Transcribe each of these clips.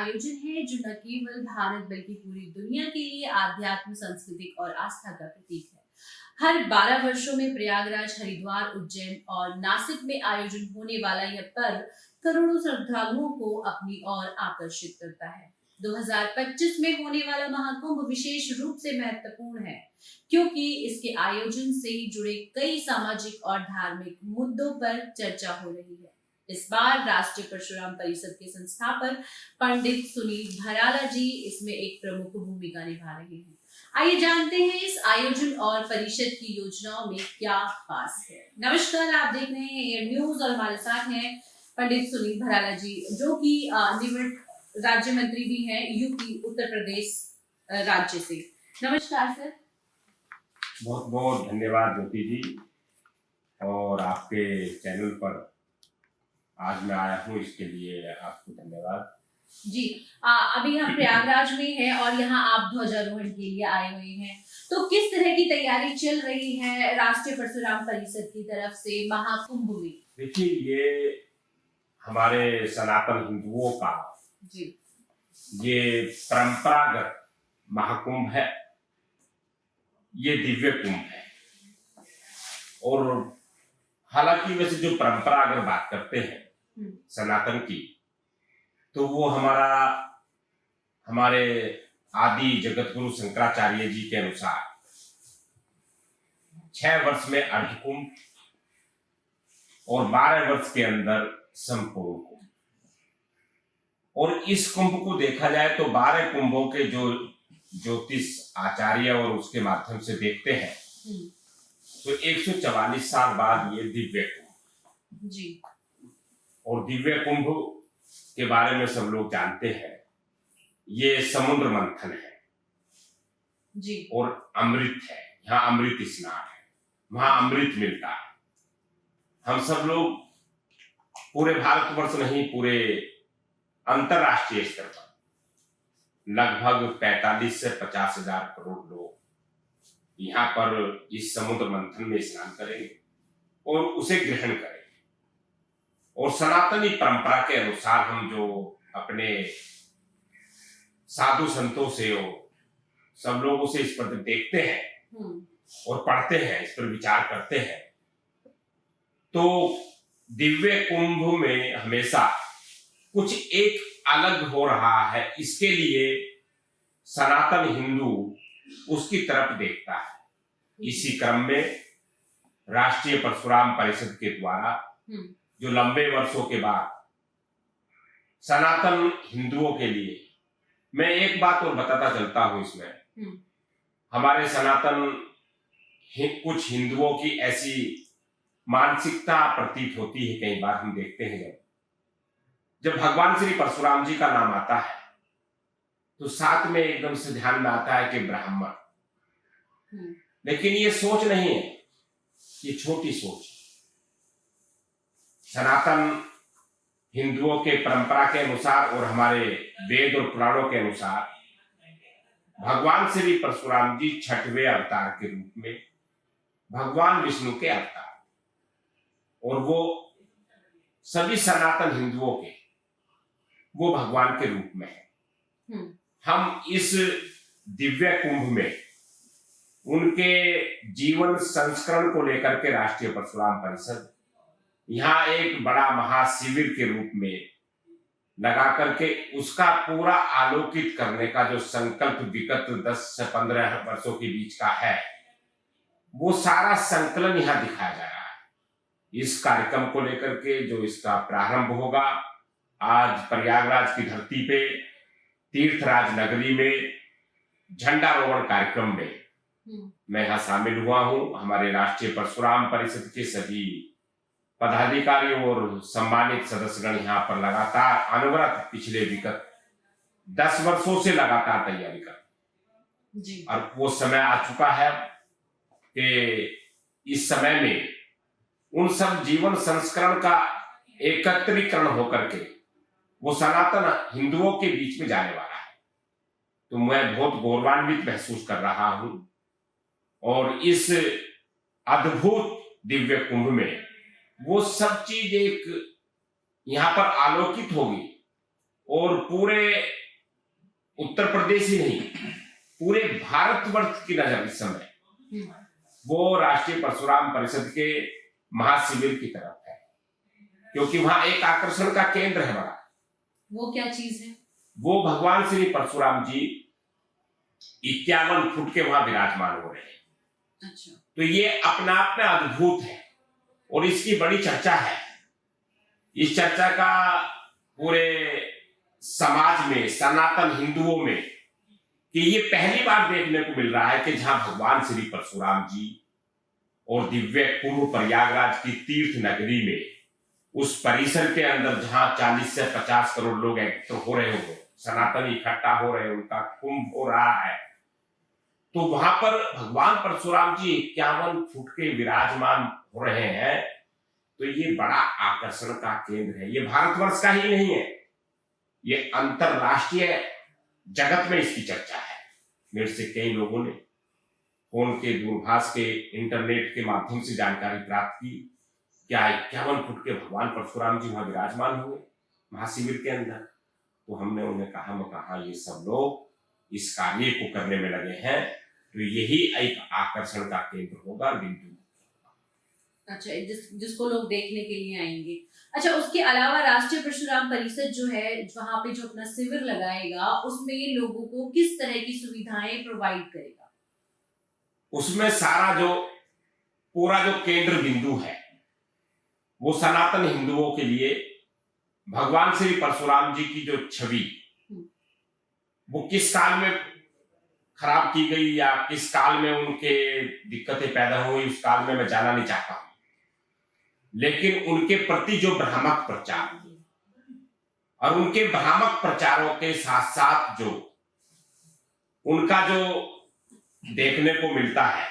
आयोजन है जो न केवल भारत बल्कि पूरी दुनिया के लिए आध्यात्म, सांस्कृतिक और आस्था का प्रतीक है। हर 12 वर्षों में प्रयागराज, हरिद्वार, उज्जैन और नासिक में आयोजन होने वाला यह पर्व करोड़ों श्रद्धालुओं को अपनी ओर आकर्षित करता है। 2025 में होने वाला महाकुंभ विशेष रूप से महत्वपूर्ण है क्योंकि इसके आयोजन से जुड़े कई सामाजिक और धार्मिक मुद्दों पर चर्चा हो रही है। इस बार राष्ट्रीय परशुराम परिषद के संस्थापक पंडित सुनील भराला जी इसमें एक प्रमुख भूमिका निभा रहे हैं। आइए जानते हैं इस आयोजन और परिषद की योजनाओं में क्या खास है। नमस्कार, आप देख रहे हैं एयर न्यूज और हमारे साथ हैं पंडित सुनील भराला जी, जो कि निवृत्त राज्य मंत्री भी हैं यूपी उत्तर प्रदेश राज्य से। नमस्कार सर। बहुत बहुत धन्यवाद ज्योति जी, और आपके चैनल पर आज मैं आया हूँ, इसके लिए आपको धन्यवाद जी। अभी हम प्रयागराज में हैं और यहाँ आप ध्वजारोहण के लिए आए हुए हैं, तो किस तरह की तैयारी चल रही है राष्ट्रीय परशुराम परिषद की तरफ से महाकुंभ में? देखिए, ये हमारे सनातन हिंदुओं का जी ये परंपरागत महाकुंभ है, ये दिव्य कुंभ है। और हालांकि वैसे जो परंपरा अगर बात करते हैं सनातन की, तो वो हमारे आदि जगत गुरु शंकराचार्य जी के अनुसार 6 वर्ष में अर्धकुंभ और 12 वर्ष के अंदर संपूर्ण कुंभ। और इस कुंभ को देखा जाए तो 12 कुंभों के जो ज्योतिष आचार्य और उसके माध्यम से देखते हैं तो 144 साल बाद ये दिव्य कुंभ जी। और दिव्य कुंभ के बारे में सब लोग जानते हैं, ये समुद्र मंथन है जी। और अमृत है, यहाँ अमृत स्नान है, वहां अमृत मिलता है। हम सब लोग पूरे भारतवर्ष नहीं, पूरे अंतरराष्ट्रीय स्तर पर लगभग 45 से 50 हजार करोड़ लोग यहाँ पर इस समुद्र मंथन में स्नान करेंगे और उसे ग्रहण करेंगे। और सनातनी परंपरा के अनुसार हम जो अपने साधु संतों से और सब लोगों से इस पर देखते हैं और पढ़ते हैं, इस पर विचार करते हैं, तो दिव्य कुंभ में हमेशा कुछ एक अलग हो रहा है। इसके लिए सनातन हिंदू उसकी तरफ देखता है। इसी क्रम में राष्ट्रीय परशुराम परिषद के द्वारा जो लंबे वर्षों के बाद सनातन हिंदुओं के लिए, मैं एक बात और बताता चलता हूं इसमें, हमारे सनातन कुछ हिंदुओं की ऐसी मानसिकता प्रतीत होती है, कई बार हम देखते हैं जब भगवान श्री परशुराम जी का नाम आता है तो साथ में एकदम से ध्यान में आता है कि ब्राह्मण। लेकिन ये सोच नहीं है, ये छोटी सोच। सनातन हिंदुओं के परंपरा के अनुसार और हमारे वेद और पुराणों के अनुसार भगवान श्री परशुराम जी 6वें अवतार के रूप में भगवान विष्णु के अवतार, और वो सभी सनातन हिंदुओं के वो भगवान के रूप में है। हम इस दिव्य कुंभ में उनके जीवन संस्करण को लेकर के राष्ट्रीय परशुराम परिषद यहाँ एक बड़ा महाशिविर के रूप में लगा करके उसका पूरा आलोकित करने का जो संकल्प विगत 10 से 15 वर्षों के बीच का है, वो सारा संकलन यहाँ दिखाया जा रहा है। इस कार्यक्रम को लेकर के जो इसका प्रारंभ होगा आज प्रयागराज की धरती पे तीर्थराज नगरी में झंडारोहण कार्यक्रम में मैं यहाँ शामिल हुआ हूँ। हमारे राष्ट्रीय परशुराम परिषद के सभी पदाधिकारियों और सम्मानित सदस्यगण यहाँ पर लगातार अनवरत पिछले विगत 10 वर्षों से लगातार तैयारी कर जी। और वो समय आ चुका है कि इस समय में उन सब जीवन संस्करण का एकत्रीकरण होकर के वो सनातन हिंदुओं के बीच में जाने वाला है। तो मैं बहुत गौरवान्वित महसूस कर रहा हूं और इस अद्भुत दिव्य कुंभ में वो सब चीज एक यहाँ पर आलोकित होगी और पूरे उत्तर प्रदेश ही नहीं, पूरे भारतवर्ष की नजर इस समय वो राष्ट्रीय परशुराम परिषद के महाशिविर की तरफ है, क्योंकि वहां एक आकर्षण का केंद्र है बड़ा। वो क्या चीज है? वो भगवान श्री परशुराम जी 51 फुट के वहां विराजमान हो रहे हैं। अच्छा। तो ये अपना आप में अद्भुत है और इसकी बड़ी चर्चा है। इस चर्चा का पूरे समाज में, सनातन हिंदुओं में, कि ये पहली बार देखने को मिल रहा है कि जहां भगवान श्री परशुराम जी और दिव्य कुंभ प्रयागराज की तीर्थ नगरी में, उस परिसर के अंदर जहां 40 से 50 करोड़ लोग एकत्र हो रहे हो, सनातन इकट्ठा हो रहे हैं, उनका कुंभ हो रहा है, तो वहां पर भगवान परशुराम जी 51 फुट के विराजमान हो रहे हैं। तो ये बड़ा आकर्षण का केंद्र है। ये भारतवर्ष का ही नहीं है, ये अंतरराष्ट्रीय जगत में इसकी चर्चा है। मेरे से कई लोगों ने फोन के, दूरभाष के, इंटरनेट के माध्यम से जानकारी प्राप्त की, क्या 51 फुट के भगवान परशुराम जी वहां विराजमान हुए महाशिविर के अंदर। तो हमने उन्हें कहा ये सब लोग इस कार्य को करने में लगे हैं, तो यही एक आकर्षण का केंद्र होगा, बिंदु। अच्छा, जिसको लोग देखने के लिए आएंगे। अच्छा, उसके अलावा राष्ट्रीय परशुराम परिषद जो है, वहां पे जो अपना शिविर लगाएगा, उसमें ये लोगों को किस तरह की सुविधाएं प्रोवाइड करेगा? उसमें सारा जो पूरा जो केंद्र बिंदु है, वो सनातन हिंदुओं के लिए भगवान श्री परशुराम जी की जो छवि, वो किस काल में खराब की गई या किस काल में उनके दिक्कतें पैदा हुई, उस काल में मैं जाना नहीं चाहता हूं, लेकिन उनके प्रति जो भ्रामक प्रचार और उनके भ्रामक प्रचारों के साथ साथ जो उनका जो देखने को मिलता है,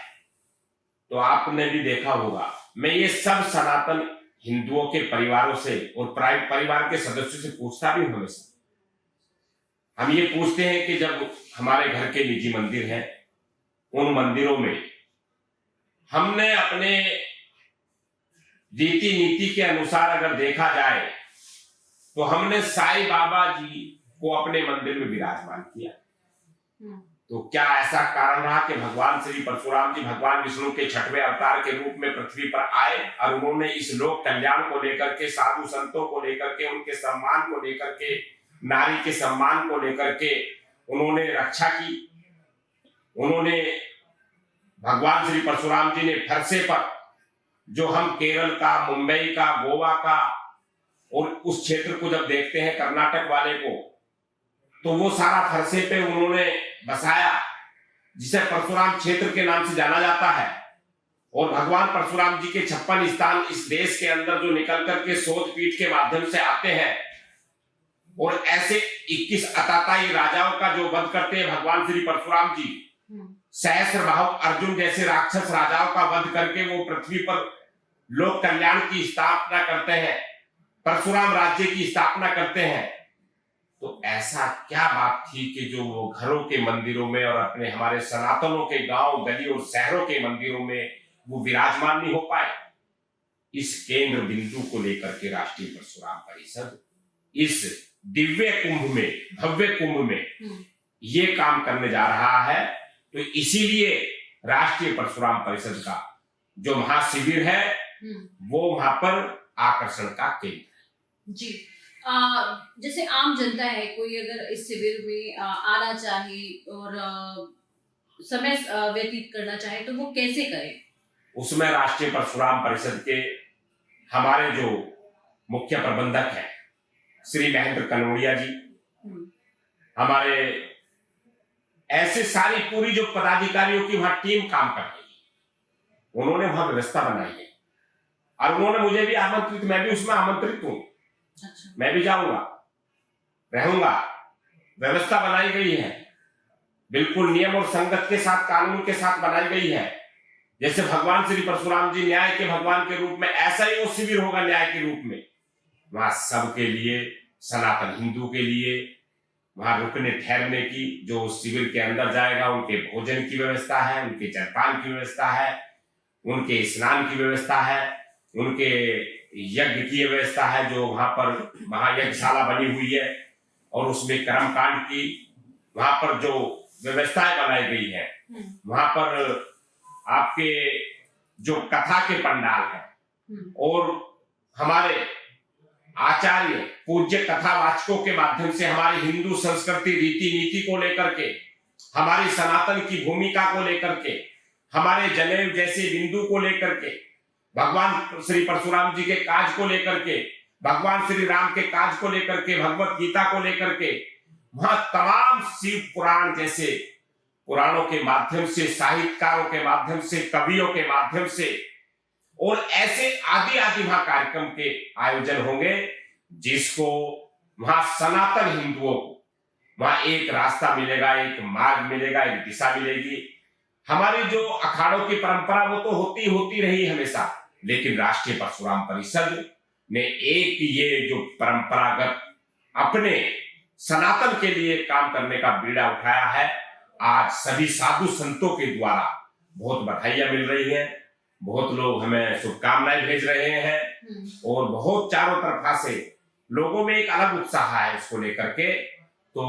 तो आपने भी देखा होगा। मैं ये सब सनातन हिंदुओं के परिवारों से और परिवार के सदस्यों से पूछता भी हूं हमेशा। हम ये पूछते हैं कि जब हमारे घर के निजी मंदिर हैं, उन मंदिरों में हमने अपने रीति नीति के अनुसार अगर देखा जाए, तो हमने साईं बाबा जी को अपने मंदिर में विराजमान किया। तो क्या ऐसा कारण रहा कि भगवान श्री परशुराम जी भगवान विष्णु के 6वें अवतार के रूप में पृथ्वी पर आए और उन्होंने इस लोक कल्याण को लेकर के, साधु संतों को लेकर के, उनके सम्मान को लेकर के, नारी के सम्मान को लेकर के उन्होंने रक्षा की। उन्होंने, भगवान श्री परशुराम जी ने फरसे पर, जो हम केरल का, मुंबई का, गोवा का और उस क्षेत्र को जब देखते हैं, कर्नाटक वाले को, तो वो सारा फरसे पे उन्होंने बसाया, जिसे परशुराम क्षेत्र के नाम से जाना जाता है। और भगवान परशुराम जी के 56 स्थान इस देश के अंदर जो निकल करके शोध पीठ के माध्यम से आते हैं, और ऐसे 21 अताताई राजाओं का जो वध करते हैं भगवान श्री परशुराम जी, सहस्त्रबाहु अर्जुन जैसे राक्षस राजाओं का वध करके वो पृथ्वी पर लोक कल्याण की स्थापना करते हैं, परशुराम राज्य की स्थापना करते हैं। तो ऐसा क्या बात थी कि जो वो घरों के मंदिरों में और अपने हमारे सनातनों के गांव, गली और शहरों के मंदिरों में वो विराजमान नहीं हो पाए? इस केंद्र बिंदु को लेकर के राष्ट्रीय परशुराम परिषद इस दिव्य कुंभ में, भव्य कुंभ में ये काम करने जा रहा है। तो इसीलिए राष्ट्रीय परशुराम परिषद का जो महाशिविर है, वो वहां पर आकर्षण का केंद्र है। जी। जैसे आम जनता है, कोई अगर इस शिविर में आना चाहे और समय व्यतीत करना चाहे, तो वो कैसे करे? उसमें राष्ट्रीय परशुराम परिषद के हमारे जो मुख्य प्रबंधक हैं श्री महेंद्र कनोडिया जी, हमारे ऐसे सारी पूरी जो पदाधिकारियों की वहां टीम काम कर रही है, उन्होंने वहां व्यवस्था बनाई है और उन्होंने मुझे भी आमंत्रित, मैं भी उसमें आमंत्रित हूं। अच्छा। मैं भी जाऊंगा, रहूंगा। व्यवस्था बनाई गई है, बिल्कुल नियम और संगत के साथ, कानून के साथ बनाई गई है। जैसे भगवान श्री परशुराम जी न्याय के भगवान के रूप में, ऐसा ही वो शिविर होगा न्याय के रूप में। वहां सबके लिए, सनातन हिंदू के लिए वहां रुकने ठहरने की, जो शिविर के अंदर जाएगा उनके भोजन की व्यवस्था है, उनके जलपान की व्यवस्था है, उनके स्नान की व्यवस्था है, उनके यज्ञ की व्यवस्था है, जो वहां पर महायज्ञशाला बनी हुई है। और उसमें कर्मकांड की वहां पर जो व्यवस्थाएं बनाई गई है, वहां पर आपके जो कथा के पंडाल है और हमारे आचार्य पूज्य कथावाचकों के माध्यम से हमारी हिंदू संस्कृति रीति नीति को लेकर के, हमारी सनातन की भूमिका को लेकर के, हमारे जनेऊ जैसे बिंदु को लेकर के, भगवान श्री परशुराम जी के काज को लेकर के, भगवान श्री राम के काज को लेकर के, भगवत गीता को लेकर के, वहां तमाम शिव पुराण जैसे पुराणों के माध्यम से, साहित्यकारों के माध्यम से, कवियों के माध्यम से और ऐसे आदि आदि वहां कार्यक्रम के आयोजन होंगे, जिसको वहां सनातन हिंदुओं को वहां एक रास्ता मिलेगा, एक मार्ग मिलेगा, एक दिशा मिलेगी। हमारी जो अखाड़ों की परंपरा वो तो होती रही हमेशा, लेकिन राष्ट्रीय परशुराम परिषद ने एक ये जो परंपरागत अपने सनातन के लिए काम करने का बीड़ा उठाया है। आज सभी साधु संतों के द्वारा बहुत बधाइयां मिल रही हैं, बहुत लोग हमें शुभकामनाएं भेज रहे हैं और बहुत चारों तरफा से लोगों में एक अलग उत्साह है इसको लेकर के। तो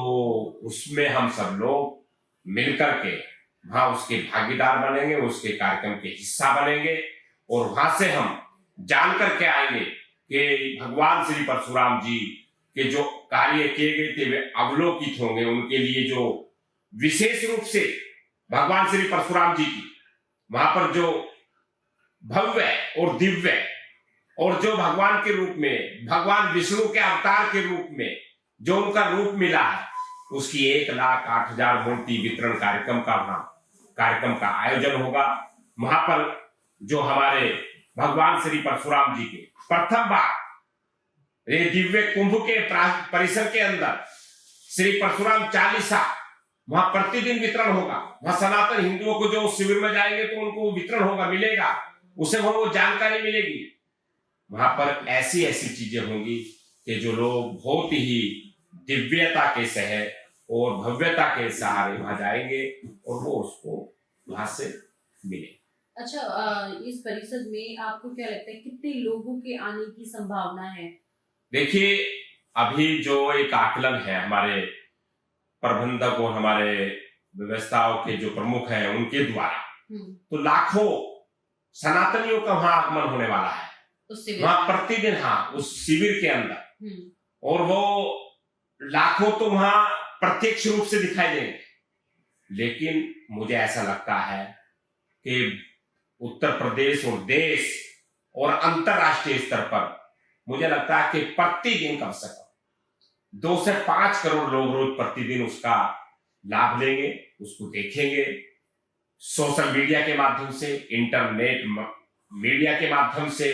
उसमें हम सब लोग मिलकर के वहां उसके भागीदार बनेंगे, उसके कार्यक्रम के हिस्सा बनेंगे और वहां से हम जान करके आएंगे कि भगवान श्री परशुराम जी के जो कार्य किए गए थे वे अवलोकित होंगे। उनके लिए जो विशेष रूप से भगवान श्री परशुराम जी की वहां पर जो भव्य और दिव्य और जो भगवान के रूप में, भगवान विष्णु के अवतार के रूप में जो उनका रूप मिला है, उसकी 1,08,000 मूर्ति वितरण कार्यक्रम का आयोजन होगा। वहां पर जो हमारे भगवान श्री परशुराम जी के प्रथम बार ये दिव्य कुंभ के परिसर के अंदर श्री परशुराम चालीसा वहां प्रतिदिन वितरण होगा। वहां सनातन हिंदुओं को जो शिविर में जाएंगे तो उनको वितरण होगा, मिलेगा, उसे वो जानकारी मिलेगी। वहां पर ऐसी ऐसी चीजें होंगी कि जो लोग बहुत ही दिव्यता के शहर और भव्यता के सहारे वहां जाएंगे और वो उसको वहां से मिले। अच्छा, इस परिषद में आपको क्या लगता है कितने लोगों के आने की संभावना है? देखिए, अभी जो एक आकलन है हमारे प्रबंधक और हमारे व्यवस्थाओं के जो प्रमुख हैं उनके द्वारा, तो लाखों सनातनियों का वहां आगमन होने वाला है वहां प्रतिदिन, उस शिविर के अंदर, और वो लाखों तो वहां प्रत्यक्ष रूप से दिखाई देंगे। लेकिन मुझे ऐसा लगता है कि उत्तर प्रदेश और देश और अंतरराष्ट्रीय स्तर पर मुझे लगता है कि प्रतिदिन कम से कम 2 से 5 करोड़ लोग रोज प्रतिदिन उसका लाभ लेंगे, उसको देखेंगे। सोशल मीडिया के माध्यम से, इंटरनेट मीडिया के माध्यम से,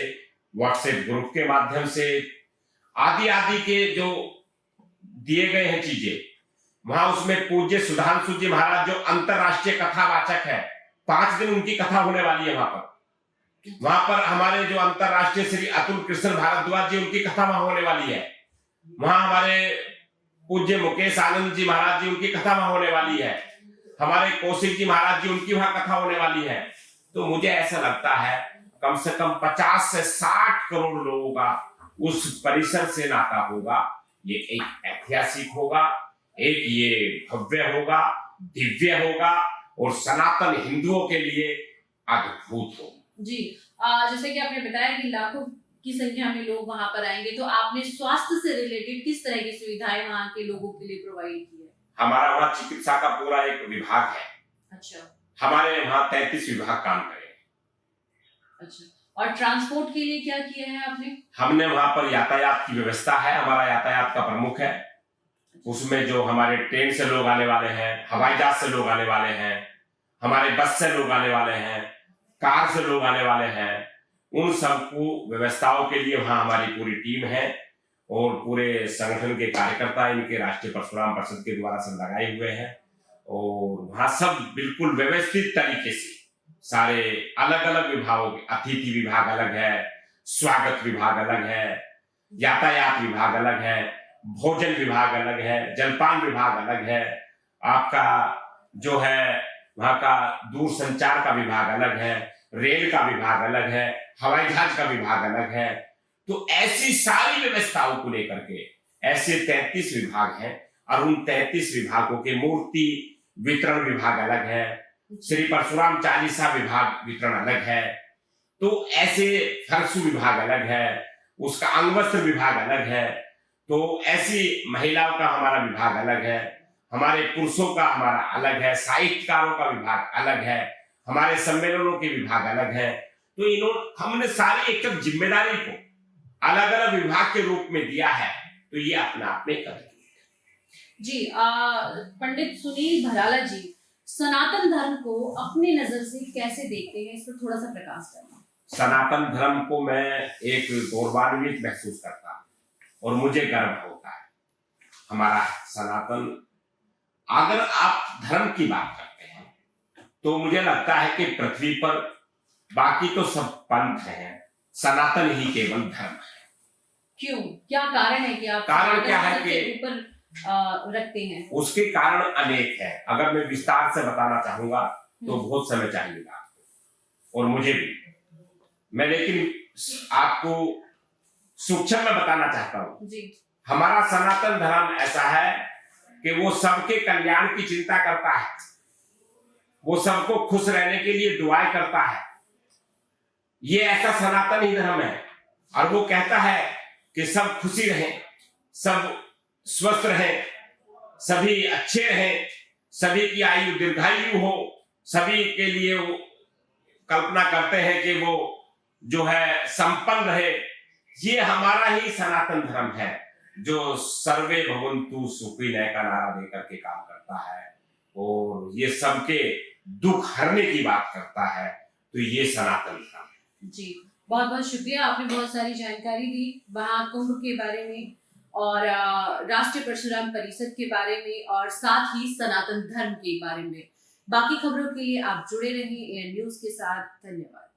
व्हाट्सएप ग्रुप के माध्यम से, आदि आदि के जो दिए गए हैं चीजें, वहां उसमें पूज्य सुधांशु जी महाराज जो अंतरराष्ट्रीय कथावाचक है, 5 दिन उनकी कथा होने वाली है वहां पर हमारे जो अंतरराष्ट्रीय श्री अतुल कृष्ण भारद्वाज जी, उनकी कथा वहां होने वाली है। वहां हमारे पूज्य मुकेश आनंद जी महाराज जी, उनकी कथा वहां होने वाली है। हमारे कौशिक जी महाराज जी, उनकी वहां कथा होने वाली है। तो मुझे ऐसा लगता है कम से कम 50 से 60 करोड़ लोगों का उस परिसर से नाता होगा। ये एक ऐतिहासिक होगा, एक ये भव्य होगा, दिव्य होगा और सनातन हिंदुओं के लिए अद्भुत होगा। जी, जैसे कि आपने बताया कि लाखों की संख्या में लोग वहां पर आएंगे, तो आपने स्वास्थ्य से रिलेटेड किस तरह की सुविधाएं वहां के लोगों के लिए प्रोवाइड की है? हमारा वहां चिकित्सा का पूरा एक विभाग है। अच्छा। हमारे वहां 33 विभाग काम करें। अच्छा, और ट्रांसपोर्ट के लिए क्या किया है आपने? हमने वहां पर यातायात की व्यवस्था है, हमारा यातायात का प्रमुख है। उसमें जो हमारे ट्रेन से लोग आने वाले हैं, हवाई जहाज से लोग आने वाले हैं, हमारे बस से लोग आने वाले हैं, कार से लोग आने वाले हैं, उन सबको व्यवस्थाओं के लिए वहां हमारी पूरी टीम है और पूरे संगठन के कार्यकर्ता इनके राष्ट्रीय परशुराम परिषद के द्वारा सब लगाए हुए हैं। और वहां सब बिल्कुल व्यवस्थित तरीके से सारे अलग अलग विभागों के, अतिथि विभाग अलग है, स्वागत विभाग अलग है, यातायात विभाग अलग है, भोजन विभाग अलग है, जलपान विभाग अलग है, आपका जो है वहां का दूर संचार का विभाग अलग है, रेल का विभाग अलग है, हवाई जहाज का विभाग अलग है। तो ऐसी सारी व्यवस्थाओं को लेकर के, ऐसे 33 विभाग हैं और उन 33 विभागों के मूर्ति वितरण विभाग अलग है, श्री परशुराम चालीसा विभाग वितरण अलग है, तो ऐसे फरसु विभाग अलग है, उसका अंगवस्त्र विभाग अलग है, तो ऐसी महिलाओं का हमारा विभाग अलग है, हमारे पुरुषों का हमारा अलग है, साहित्यकारों का विभाग अलग है, हमारे सम्मेलनों के विभाग अलग है। तो हमने सारी एक जिम्मेदारी को अलग अलग विभाग के रूप में दिया है, तो ये अपने आप में कदर जी। पंडित सुनील भराला जी सनातन धर्म को अपनी नजर से कैसे देखते हैं, इस पर थोड़ा सा प्रकाश डालें। सनातन धर्म को मैं एक गौरवान्वित महसूस करता हूं और मुझे गर्व होता है। हमारा सनातन, अगर आप धर्म की बात करते हैं तो मुझे लगता है कि पृथ्वी पर बाकी तो सब पंथ हैं, सनातन ही केवल धर्म है। क्यों, क्या कारण है कि आप कारण क्या है कि ऊपर रखते हैं? उसके कारण अनेक है। अगर मैं विस्तार से बताना चाहूंगा तो बहुत समय चाहिएगा आपको और मुझे भी, मैं लेकिन आपको सूक्ष्म में बताना चाहता हूं जी। हमारा सनातन धर्म ऐसा है कि वो सबके कल्याण की चिंता करता है, वो सबको खुश रहने के लिए दुआएं करता है। ये ऐसा सनातन ही धर्म है और वो कहता है कि सब खुशी रहें, सब स्वस्थ रहें, सभी अच्छे रहें, सभी की आयु दीर्घायु हो, सभी के लिए वो कल्पना करते हैं कि वो जो है संपन्न रहे। ये हमारा ही सनातन धर्म है जो सर्वे भवन्तु सुखिनः का नारा देकर के काम करता है और ये सबके दुख हरने की बात करता है। तो ये सनातन धर्म है जी। बहुत बहुत शुक्रिया, आपने बहुत सारी जानकारी दी महाकुंभ के बारे में और राष्ट्रीय परशुराम परिषद के बारे में और साथ ही सनातन धर्म के बारे में। बाकी खबरों के लिए आप जुड़े रहें एयर न्यूज के साथ। धन्यवाद।